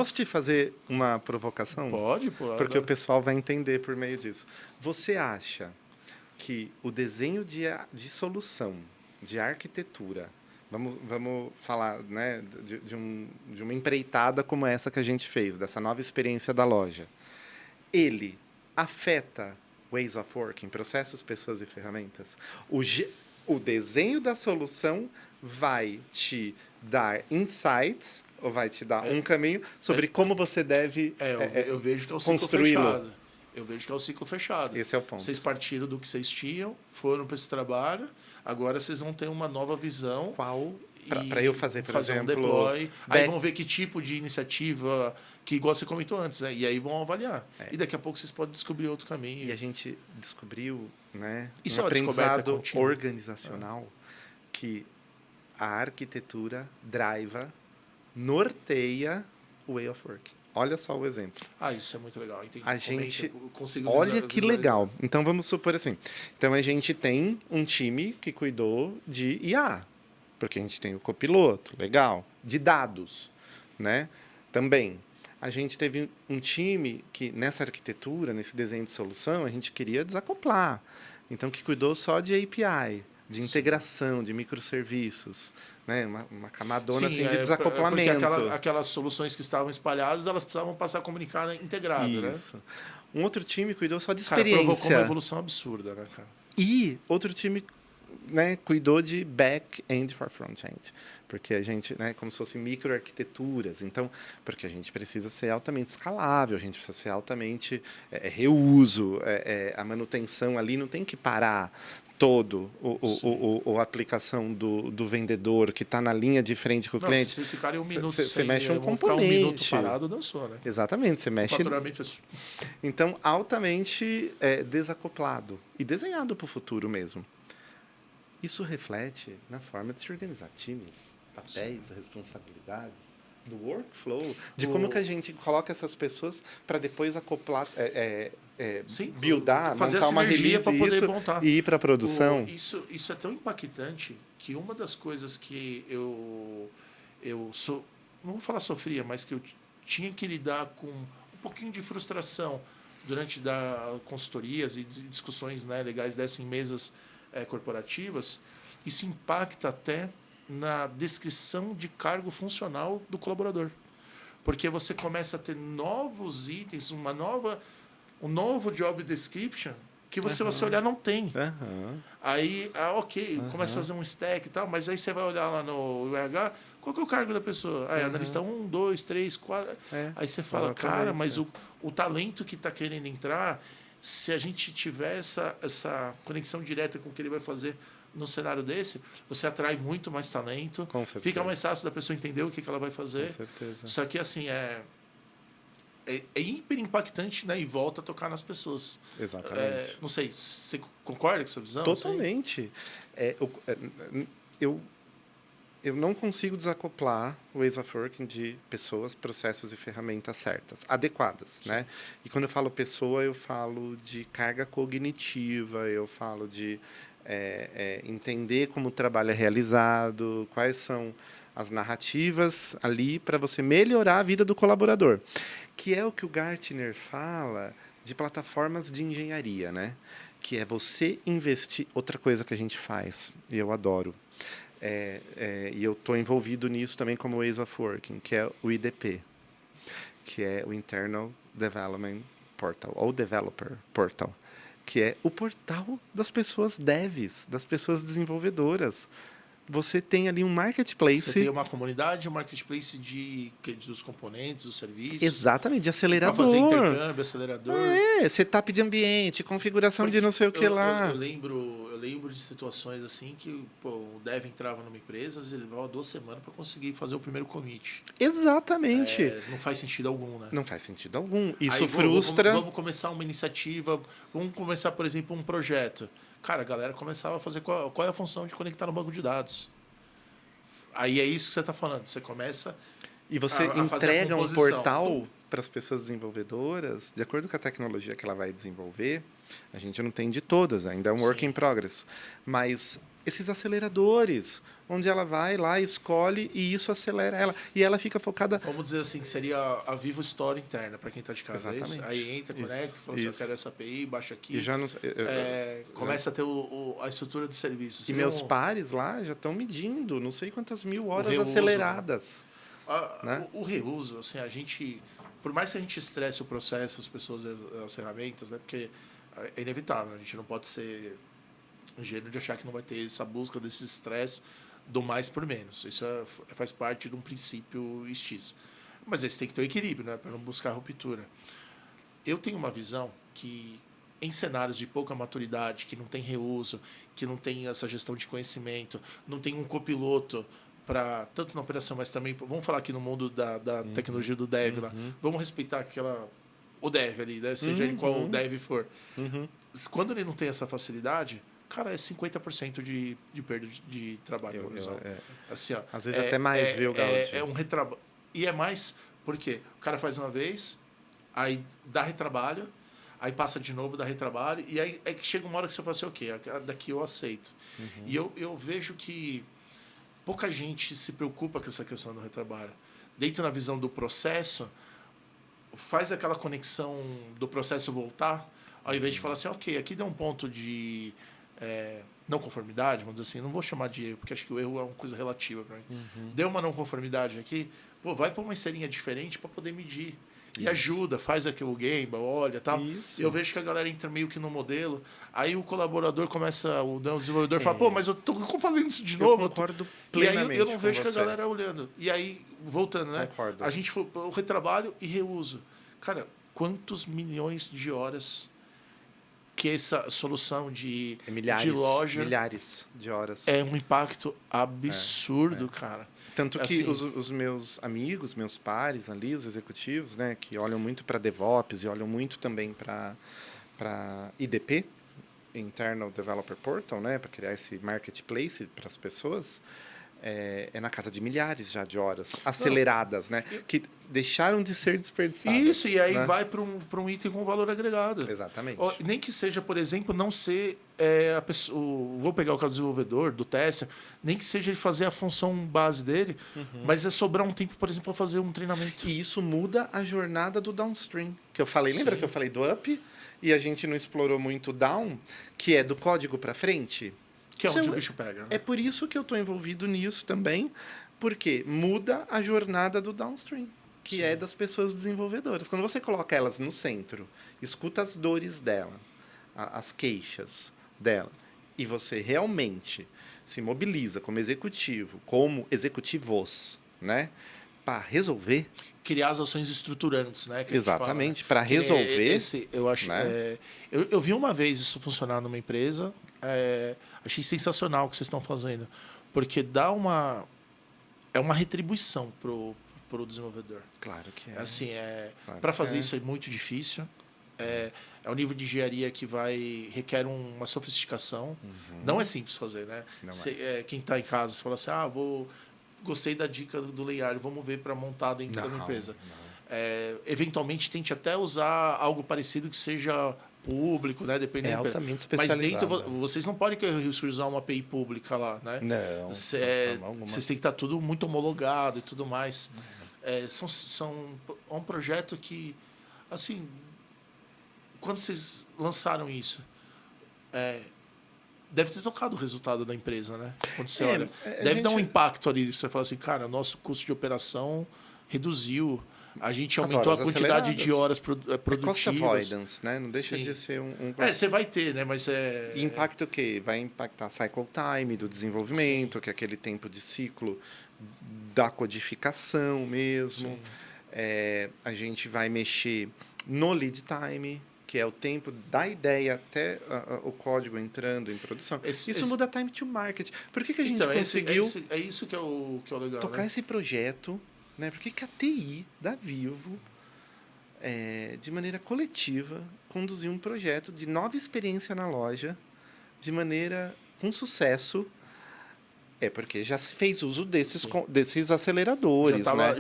Posso te fazer uma provocação? Pode. Porque o pessoal vai entender por meio disso. Você acha que o desenho de solução, de arquitetura, vamos falar, né, de uma empreitada como essa que a gente fez, dessa nova experiência da loja, ele afeta ways of working, processos, pessoas e ferramentas? O desenho da solução vai te dar insights, ou vai te dar um caminho sobre como você deve eu vejo que é o ciclo fechado. Eu vejo que é o ciclo fechado. Esse é o ponto. Vocês partiram do que vocês tinham, foram para esse trabalho, agora vocês vão ter uma nova visão. Qual? Para eu fazer, por exemplo... um deploy. Aí vão ver que tipo de iniciativa, que igual você comentou antes, né? E aí vão avaliar. E daqui a pouco vocês podem descobrir outro caminho. E a gente descobriu, né, isso um aprendizado organizacional que a arquitetura driva, norteia o way of working. Olha só o exemplo. Isso é muito legal. Entendi. Olha que legal. Então, vamos supor assim. Então, a gente tem um time que cuidou de IA, porque a gente tem o copiloto, legal. De dados, né? Também. A gente teve um time que, nessa arquitetura, nesse desenho de solução, a gente queria desacoplar. Então, que cuidou só de API, de integração, de microserviços, né? Uma camadona assim, de desacoplamento. Porque aquelas soluções que estavam espalhadas, elas precisavam passar a comunicar integrada, Isso. Né? Um outro time cuidou só de experiência. Provocou uma evolução absurda, né, cara? E outro time, né, cuidou de back-end for front-end. Porque a gente, né, como se fossem microarquiteturas. Então, porque a gente precisa ser altamente escalável, a gente precisa ser altamente reuso, a manutenção ali não tem que parar todo a aplicação do vendedor que está na linha de frente com o cliente. Se esse cara em um minuto você mexe um componente. Um minuto parado, dançou, né? Exatamente, você mexe. Então, altamente desacoplado e desenhado para o futuro mesmo. Isso reflete na forma de se organizar times, papéis, responsabilidades, do workflow, de como que a gente coloca essas pessoas para depois acoplar, buildar, fazer montar uma release para poder montar. E ir para a produção. Isso é tão impactante que uma das coisas que eu não vou falar sofria, mas que eu tinha que lidar com um pouquinho de frustração durante consultorias e discussões, né, legais dessas em mesas corporativas, isso impacta até na descrição de cargo funcional do colaborador. Porque você começa a ter novos itens, um novo job description que você olhar não tem. Aí, começa a fazer um stack e tal, mas aí você vai olhar lá no RH, qual que é o cargo da pessoa? Analista 1, 2, 3, 4... Aí você fala, cara, mas o talento que está querendo entrar, se a gente tiver essa conexão direta com o que ele vai fazer no cenário desse, você atrai muito mais talento. Com certeza. Fica mais fácil da pessoa entender o que ela vai fazer. Com certeza. Só que, assim, é hiper impactante, né? E volta a tocar nas pessoas. Exatamente. Não sei, você concorda com essa visão? Totalmente. Eu não consigo desacoplar o ways of working de pessoas, processos e ferramentas certas, adequadas, né? E quando eu falo pessoa, eu falo de carga cognitiva, eu falo de entender como o trabalho é realizado, quais são as narrativas ali para você melhorar a vida do colaborador, que é o que o Gartner fala de plataformas de engenharia, né? Que é você investir... Outra coisa que a gente faz, e eu adoro, e eu estou envolvido nisso também como Ways of Working, que é o IDP, que é o Internal Development Portal, ou Developer Portal, que é o portal das pessoas devs, das pessoas desenvolvedoras. Você tem ali um marketplace... Você tem uma comunidade, um marketplace dos componentes, dos serviços. Exatamente, de acelerador. Para fazer intercâmbio, acelerador. Setup de ambiente, configuração de não sei o que lá. Eu lembro de situações assim que o dev entrava numa empresa, às vezes ele levava 2 semanas para conseguir fazer o primeiro commit. Exatamente. Não faz sentido algum, né? Não faz sentido algum. Isso frustra. Vamos começar uma iniciativa, vamos começar, por exemplo, um projeto. Cara, a galera começava a fazer qual é a função de conectar no banco de dados. Aí é isso que você está falando. Você começa e você entrega um portal para as pessoas desenvolvedoras, de acordo com a tecnologia que ela vai desenvolver. A gente não tem de todas, ainda é um work in progress. Mas esses aceleradores, onde ela vai lá, escolhe e isso acelera ela. E ela fica focada... Vamos dizer assim, que seria a Vivo Store interna, para quem está de casa. É isso? Exatamente. Aí entra, conecta, fala assim, eu quero essa API, baixa aqui. E já não, começa a ter a estrutura de serviços. E meus pares lá já estão medindo não sei quantas mil horas reuso, aceleradas. Né? O reuso, assim, a gente... Por mais que a gente estresse o processo, as pessoas, as ferramentas, né? Porque é inevitável, a gente não pode ser ingênuo de achar que não vai ter essa busca desse estresse do mais por menos. Isso faz parte de um princípio X. Mas esse tem que ter um equilíbrio, né? Para não buscar ruptura. Eu tenho uma visão que, em cenários de pouca maturidade, que não tem reuso, que não tem essa gestão de conhecimento, não tem um copiloto para tanto na operação, mas também, vamos falar aqui no mundo da tecnologia do dev lá, vamos respeitar o dev ali, né? Seja ele qual o dev for. Quando ele não tem essa facilidade, cara, é 50% de perda de trabalho. Assim, ó, às vezes até mais, viu, Gaudi? É um retrabalho. E é mais porque o cara faz uma vez, aí dá retrabalho, aí passa de novo, dá retrabalho, e aí é que chega uma hora que você fala assim, ok, daqui eu aceito. E eu vejo que pouca gente se preocupa com essa questão do retrabalho. Dentro na visão do processo, faz aquela conexão do processo voltar, ao invés de falar assim, ok, aqui deu um ponto de não conformidade, vamos dizer assim, não vou chamar de erro, porque acho que o erro é uma coisa relativa para mim. Deu uma não conformidade aqui, pô, vai para uma esteirinha diferente para poder medir. E ajuda, faz aqui o game, olha tal. E eu vejo que a galera entra meio que no modelo. Aí o colaborador começa, o desenvolvedor fala, pô, mas eu tô fazendo isso de novo. Eu concordo plenamente. E aí eu não com vejo que a você. galera olhando. E aí, voltando, né? Concordo. A gente o retrabalho e reuso. Cara, quantos milhões de horas que essa solução de loja... Milhares de horas. É um impacto absurdo, cara. Tanto que assim, os meus amigos, meus pares ali, os executivos, né, que olham muito para DevOps e olham muito também para IDP, Internal Developer Portal, né, para criar esse marketplace para as pessoas, é na casa de milhares já de horas aceleradas, né, que deixaram de ser desperdiçadas. Isso, e aí né? vai para um item com valor agregado. Exatamente. Nem que seja, por exemplo, não ser a pessoa, vou pegar o caso do desenvolvedor, do tester, nem que seja ele fazer a função base dele, mas é sobrar um tempo, por exemplo, para fazer um treinamento. E isso muda a jornada do downstream, que eu falei, lembra que eu falei do up? E a gente não explorou muito o down, que é do código para frente? Que é onde o bicho pega. Né? É por isso que eu estou envolvido nisso também, porque muda a jornada do downstream, que é das pessoas desenvolvedoras. Quando você coloca elas no centro, escuta as dores dela, as queixas dela, e você realmente se mobiliza como executivo, como executivos, né, para resolver. Criar as ações estruturantes, né? Exatamente, para resolver. Eu acho. Né? Eu vi uma vez isso funcionar numa empresa. Achei sensacional o que vocês estão fazendo, porque dá uma retribuição pro desenvolvedor. Claro que é. Assim, para fazer isso é muito difícil. É um nível de engenharia que requer uma sofisticação. Não é simples fazer, né? Quem está em casa, você fala assim, gostei da dica do Leiário, vamos ver para montar dentro da minha empresa. Eventualmente, tente até usar algo parecido que seja público, né? Dependendo. Altamente especializado. Mas dentro, vocês não podem usar uma API pública lá, né? Não. Vocês têm que estar tudo muito homologado e tudo mais. É um projeto que, assim, quando vocês lançaram isso, deve ter tocado o resultado da empresa, né? Quando você olha. Deve dar um impacto ali. Você fala assim, cara, nosso custo de operação reduziu. A gente aumentou a quantidade de horas produtivas. Cost avoidance, né? Não deixa de ser um... você vai ter, né? Mas E impacta o quê? Vai impactar cycle time do desenvolvimento, que é aquele tempo de ciclo da codificação mesmo. A gente vai mexer no lead time, que é o tempo da ideia até o código entrando em produção. Isso muda time to market. Por que a gente conseguiu... É isso que é o legal. Tocar esse projeto... Né? Por que a TI da Vivo, de maneira coletiva, conduziu um projeto de nova experiência na loja, de maneira com sucesso? Porque já se fez uso desses aceleradores. Já né?